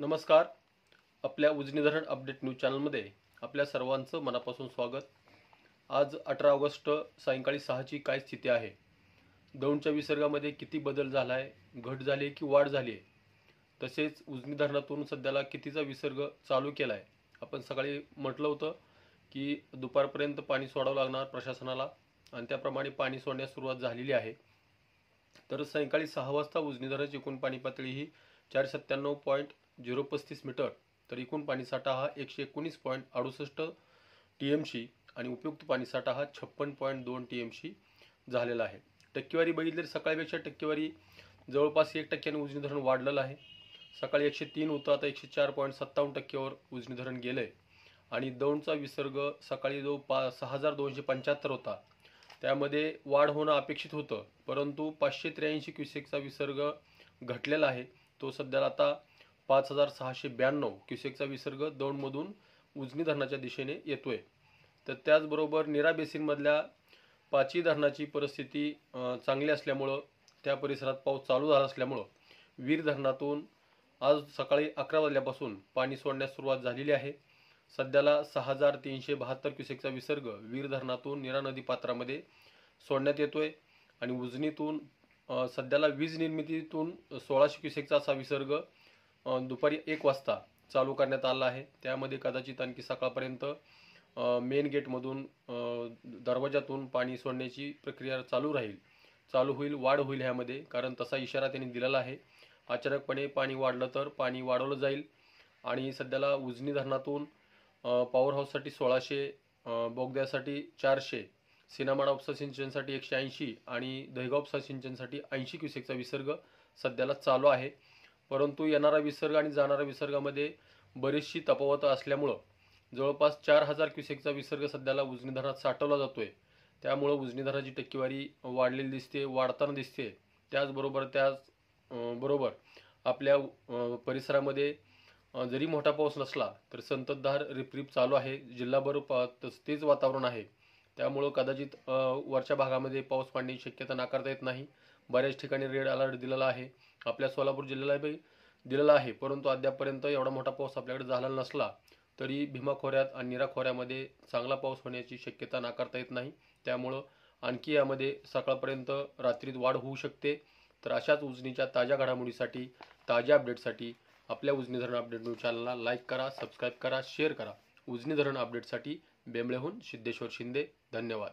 नमस्कार. आपल्या उजनी धरण अपडेट न्यूज चॅनलमध्ये आपल्या सर्वांचं मनापासून स्वागत. आज 18 ऑगस्ट सायंकाळी 6ची काय स्थिती आहे, दौंडच्या विसर्गामध्ये किती बदल झाला आहे, घट झाली की वाढ झाली आहे, तसेच उजनी धरणातून सध्याला कितीचा विसर्ग चालू केला आहे. आपण सकाळी म्हटलं होतं की दुपारपर्यंत पाणी सोडावं लागणार प्रशासनाला आणि त्याप्रमाणे पाणी सोडण्यास सुरुवात झालेली आहे. तर सायंकाळी 6 वाजता उजनी धरणाची एकूण पाणी पातळी ही 497.035 मीटर, तर एकूण पाणीसाठा हा 119.68 TMC आणि उपयुक्त पाणीसाठा हा 56.2 TMC झालेला आहे. टक्केवारी बघितली तर सकाळीपेक्षा टक्केवारी जवळपास 1% उजनी धरण वाढलेलं आहे. सकाळी 103 होतं, आता 104.57 टक्क्यावर उजनी धरण गेलंय. आणि दौंडचा विसर्ग सकाळी जो 6275 होता, त्यामध्ये वाढ होणं अपेक्षित होतं, परंतु 583 क्युसेकचा विसर्ग घटलेला आहे. तो सध्याला आता 5692 क्युसेकचा विसर्ग दौंडमधून उजनी धरणाच्या दिशेने येतोय. तर त्याचबरोबर नीरा बेसिनमधल्या पाची धरणाची परिस्थिती चांगली असल्यामुळं, त्या परिसरात पाऊस चालू झाला असल्यामुळं वीर धरणातून आज सकाळी 11 वाजल्यापासून पाणी सोडण्यास सुरुवात झालेली आहे. सध्याला 6372 क्युसेकचा विसर्ग वीर धरणातून नीरा नदी पात्रामध्ये सोडण्यात येतोय आणि उजनीतून सध्याला वीज निर्मितीतून 1600 क्युसेकचा असा विसर्ग दुपारी 1 वाजता चालू करण्यात आला आहे. त्यामध्ये कदाचित आणखी सकाळपर्यंत मेन गेटमधून दरवाजातून पाणी सोडण्याची प्रक्रिया चालू होईल, वाढ होईल ह्यामध्ये, कारण तसा इशारा त्यांनी दिलेला आहे. अचानकपणे पाणी वाढलं तर पाणी वाढवलं जाईल. आणि सध्याला उजनी धरणातून पॉवर हाऊससाठी 1600, बोगद्यासाठी 400, सिनामाडा उपसा सिंचनसाठी 180 आणि दहेगाव उपसा सिंचनसाठी 80 क्युसेकचा विसर्ग सध्याला चालू आहे. परंतु येणारा विसर्ग आणि जाणारा विसर्गामध्ये बरीचशी तफावत असल्यामुळं जवळपास 4000 क्युसेकचा विसर्ग सध्याला उजनी धरणात साठवला जातोय. त्यामुळं उजनी धरणाची टक्केवारी वाढलेली दिसते, वाढताना दिसते. त्याचबरोबर आपल्या परिसरामध्ये जरी मोठा पाऊस नसला तर संततधार रिपरिप चालू आहे. जिल्हाभर तेच वातावरण आहे. त्यामुळं कदाचित वरच्या भागामध्ये पाऊस पडण्याची शक्यता नाकारता येत नाही. बऱ्याच ठिकाणी रेड अलर्ट दिलेला आहे. आपल्या सोलापूर जिल्ह्याला दिलेला आहे, परंतु अद्यापपर्यंत एवढा मोठा पाऊस आपल्याकडे झाला नसला तरी भीमा खोऱ्यात आणि नीरा खोऱ्यामध्ये चांगला पाऊस होण्याची शक्यता नाकारता येत नाही. त्यामुळं आणखी यामध्ये सकाळपर्यंत रात्रीत वाढ होऊ शकते. तर अशाच उजनीच्या ताज्या घडामोडीसाठी, ताज्या अपडेटसाठी आपल्या उजनी धरण अपडेट न्यूज चॅनलला लाईक करा, सबस्क्राईब करा, शेअर करा. उजनी धरण अपडेटसाठी बेंबळेहून सिद्धेश्वर शिंदे. धन्यवाद.